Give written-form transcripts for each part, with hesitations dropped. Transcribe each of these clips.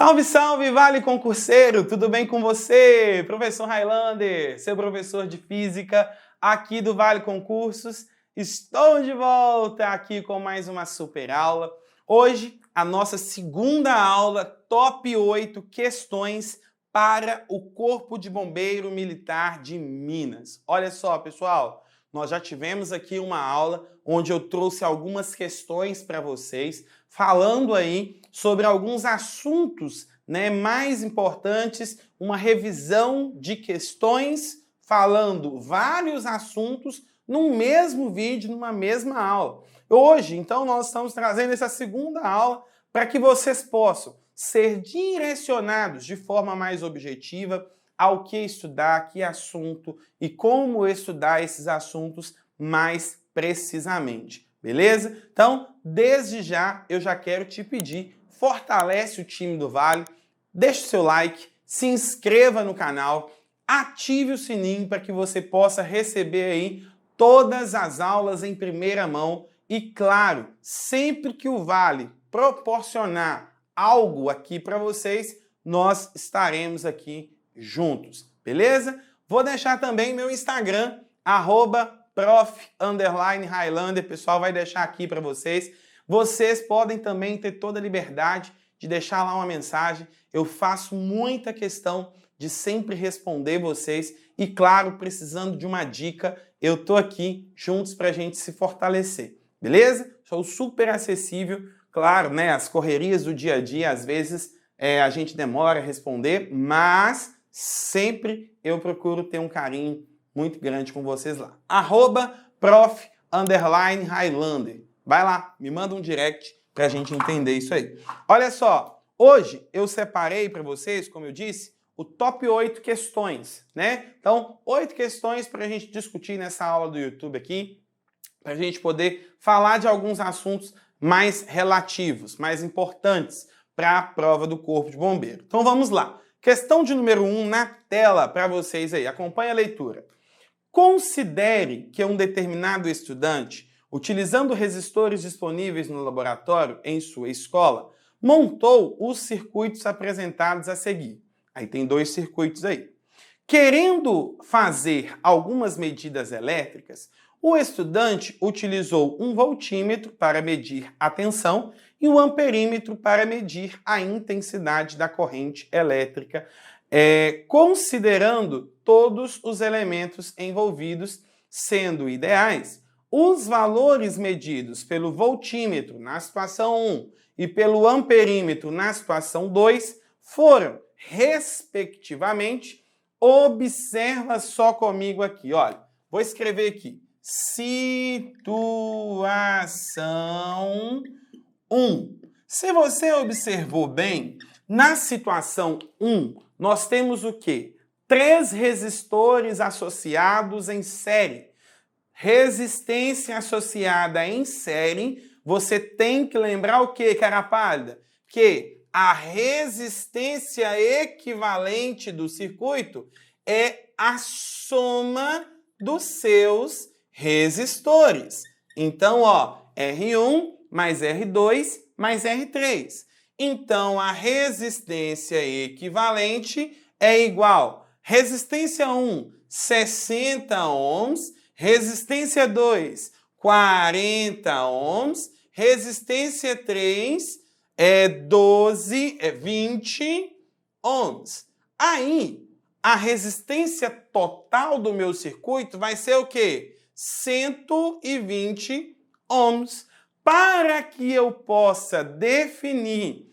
Salve, salve, Vale Concurseiro! Tudo bem com você? Professor Highlander, seu professor de Física aqui do Vale Concursos. Estou de volta aqui com mais uma super aula. Hoje, a nossa segunda aula, top 8 questões para o Corpo de Bombeiro Militar de Minas. Olha só, pessoal, nós já tivemos aqui uma aula onde eu trouxe algumas questões para vocês, falando aí sobre alguns assuntos, mais importantes, uma revisão de questões, falando vários assuntos num mesmo vídeo, numa mesma aula. Hoje, então, nós estamos trazendo essa segunda aula para que vocês possam ser direcionados de forma mais objetiva ao que estudar, que assunto e como estudar esses assuntos mais precisamente. Beleza? Então, desde já, eu já quero te pedir, fortalece o time do Vale, deixa o seu like, se inscreva no canal, ative o sininho para que você possa receber aí todas as aulas em primeira mão e, claro, sempre que o Vale proporcionar algo aqui para vocês, nós estaremos aqui juntos, beleza? Vou deixar também meu Instagram, @prof_Highlander, pessoal, vai deixar aqui para vocês. Vocês podem também ter toda a liberdade de deixar lá uma mensagem. Eu faço muita questão de sempre responder vocês e, claro, precisando de uma dica, eu tô aqui juntos para a gente se fortalecer, beleza? Sou super acessível, claro, as correrias do dia a dia, às vezes a gente demora a responder, mas sempre eu procuro ter um carinho muito grande com vocês lá. @prof_Highlander. Vai lá, me manda um direct pra gente entender isso aí. Olha só, hoje eu separei para vocês, como eu disse, o top 8 questões, Então, 8 questões para a gente discutir nessa aula do YouTube aqui, para a gente poder falar de alguns assuntos mais relativos, mais importantes para a prova do Corpo de Bombeiro. Então vamos lá. Questão de número 1 na tela para vocês aí. Acompanhe a leitura. Considere que um determinado estudante, utilizando resistores disponíveis no laboratório em sua escola, montou os circuitos apresentados a seguir. Aí tem 2 circuitos aí. Querendo fazer algumas medidas elétricas, o estudante utilizou um voltímetro para medir a tensão e um amperímetro para medir a intensidade da corrente elétrica, considerando todos os elementos envolvidos, sendo ideais, os valores medidos pelo voltímetro na situação 1 e pelo amperímetro na situação 2 foram, respectivamente, observa só comigo aqui, olha, vou escrever aqui, situação 1. Se você observou bem, na situação 1, nós temos o quê? 3 resistores associados em série. Resistência associada em série, você tem que lembrar o quê, cara pálida? Que a resistência equivalente do circuito é a soma dos seus resistores. Então, R1 mais R2 mais R3. Então, a resistência equivalente é igual resistência 1, 60 ohms, resistência 2, 40 ohms, resistência 3 20 ohms. Aí, a resistência total do meu circuito vai ser o quê? 120 ohms. Para que eu possa definir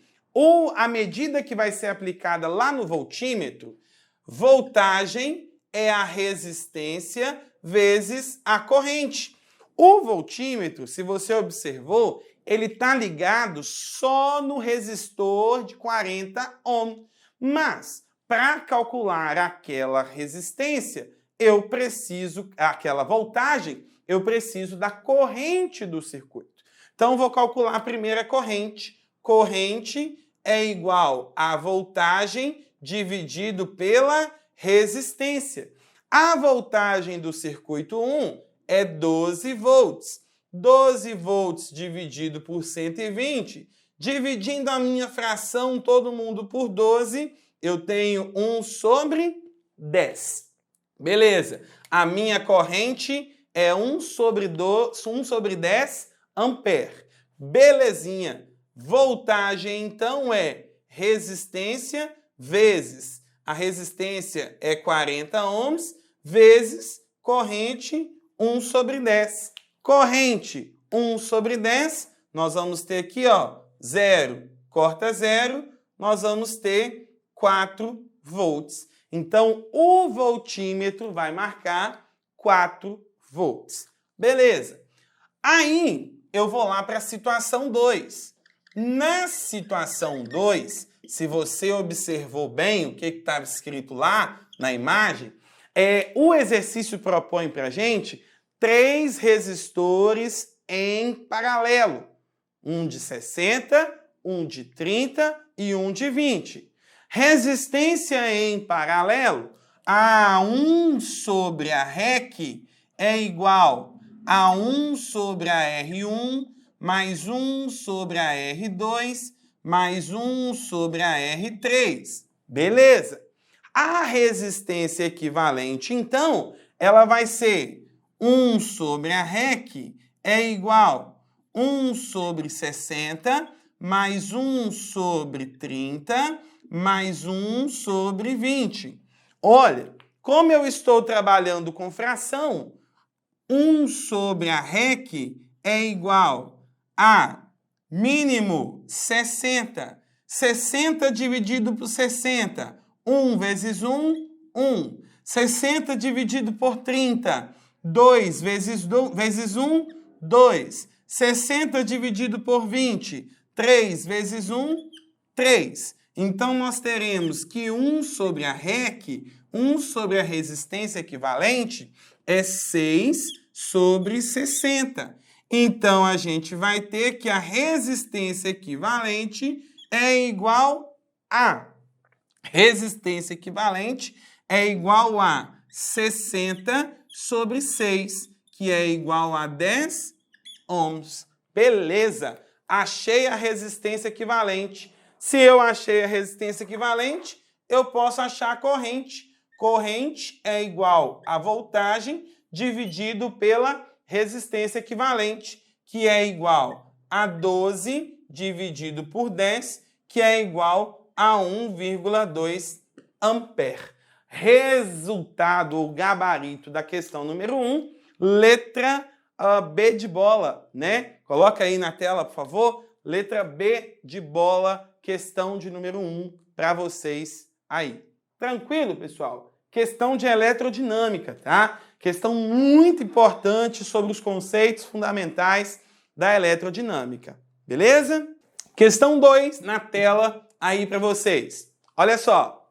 a medida que vai ser aplicada lá no voltímetro, voltagem é a resistência vezes a corrente. O voltímetro, se você observou, ele está ligado só no resistor de 40 ohms. Mas, para calcular aquela resistência, aquela voltagem, eu preciso da corrente do circuito. Então, vou calcular a primeira corrente. Corrente é igual a voltagem dividido pela resistência. A voltagem do circuito 1 é 12 volts. 12 volts dividido por 120 Dividindo a minha fração, todo mundo por 12, eu tenho 1 sobre 10. Beleza. A minha corrente é 1 sobre 10 ampere. Belezinha. Voltagem, então, é resistência vezes a resistência é 40 ohms vezes corrente 1 sobre 10. Corrente 1 sobre 10, nós vamos ter aqui, ó, 0 corta 0, nós vamos ter 4 volts. Então, o voltímetro vai marcar 4 volts. Beleza. Aí, eu vou lá para a situação 2. Na situação 2, se você observou bem o que estava escrito lá na imagem, o exercício propõe para a gente 3 resistores em paralelo. Um de 60, um de 30 e um de 20. Resistência em paralelo, a 1 sobre a REC é igual a 1 sobre a R1 mais 1 sobre a R2 mais 1 sobre a R3. Beleza? A resistência equivalente, então, ela vai ser 1 sobre a REC é igual a 1 sobre 60 mais 1 sobre 30 mais 1 sobre 20. Olha, como eu estou trabalhando com fração, 1 sobre a REC é igual a mínimo 60. 60 dividido por 60. 1 vezes 1, 1. 60 dividido por 30. 2 vezes 1, 2. 60 dividido por 20. 3 vezes 1, 3. Então, nós teremos que 1 sobre a REC, 1 sobre a resistência equivalente, é 6 sobre 60. Então, a gente vai ter que a resistência equivalente é igual a... Resistência equivalente é igual a 60 sobre 6, que é igual a 10 ohms. Beleza! Achei a resistência equivalente. Se eu achei a resistência equivalente, eu posso achar a corrente. Corrente é igual a voltagem dividido pela resistência equivalente, que é igual a 12 dividido por 10, que é igual a 1,2 ampere. Resultado, o gabarito da questão número 1, letra B de bola, né? Coloca aí na tela, por favor. Letra B de bola, questão de número 1 para vocês aí. Tranquilo, pessoal? Questão de eletrodinâmica, tá? Questão muito importante sobre os conceitos fundamentais da eletrodinâmica. Beleza? Questão 2 na tela aí para vocês. Olha só.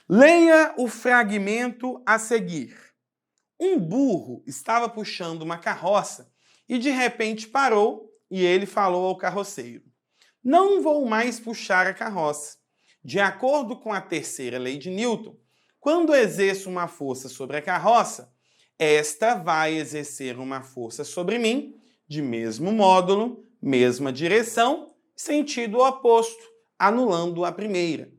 Leia o fragmento a seguir. Um burro estava puxando uma carroça e de repente parou e ele falou ao carroceiro: "Não vou mais puxar a carroça. De acordo com a terceira lei de Newton, quando exerço uma força sobre a carroça, esta vai exercer uma força sobre mim, de mesmo módulo, mesma direção, sentido oposto, anulando a primeira.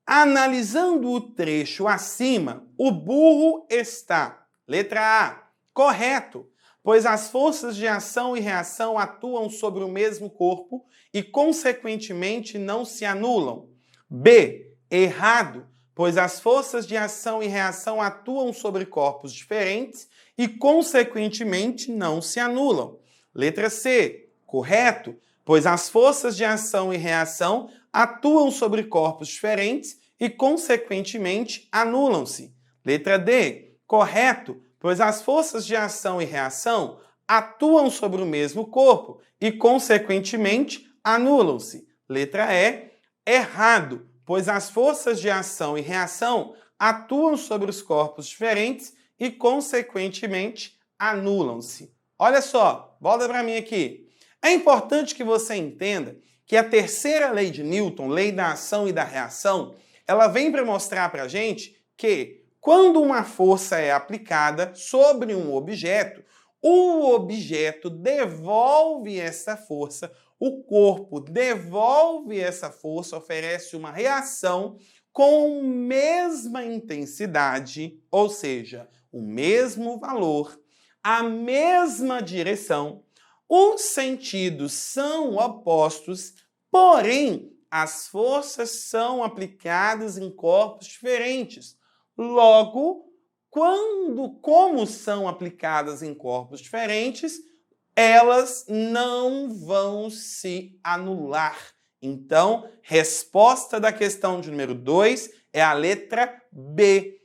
Analisando o trecho acima, o burro está, letra A, correto, pois as forças de ação e reação atuam sobre o mesmo corpo e, consequentemente, não se anulam. B, errado, pois as forças de ação e reação atuam sobre corpos diferentes e, consequentemente, não se anulam. Letra C, correto, pois as forças de ação e reação atuam sobre corpos diferentes e, consequentemente, anulam-se. Letra D, correto, pois as forças de ação e reação atuam sobre o mesmo corpo e, consequentemente, anulam-se. Letra E, errado, pois as forças de ação e reação atuam sobre os corpos diferentes e, consequentemente, anulam-se. Olha só, volta para mim aqui. É importante que você entenda que a terceira lei de Newton, lei da ação e da reação, ela vem para mostrar para a gente que quando uma força é aplicada sobre um objeto, o objeto devolve essa força, o corpo devolve essa força, oferece uma reação com mesma intensidade, ou seja, o mesmo valor, a mesma direção, os sentidos são opostos, porém, as forças são aplicadas em corpos diferentes. Logo, como são aplicadas em corpos diferentes, elas não vão se anular. Então, resposta da questão de número 2 é a letra B.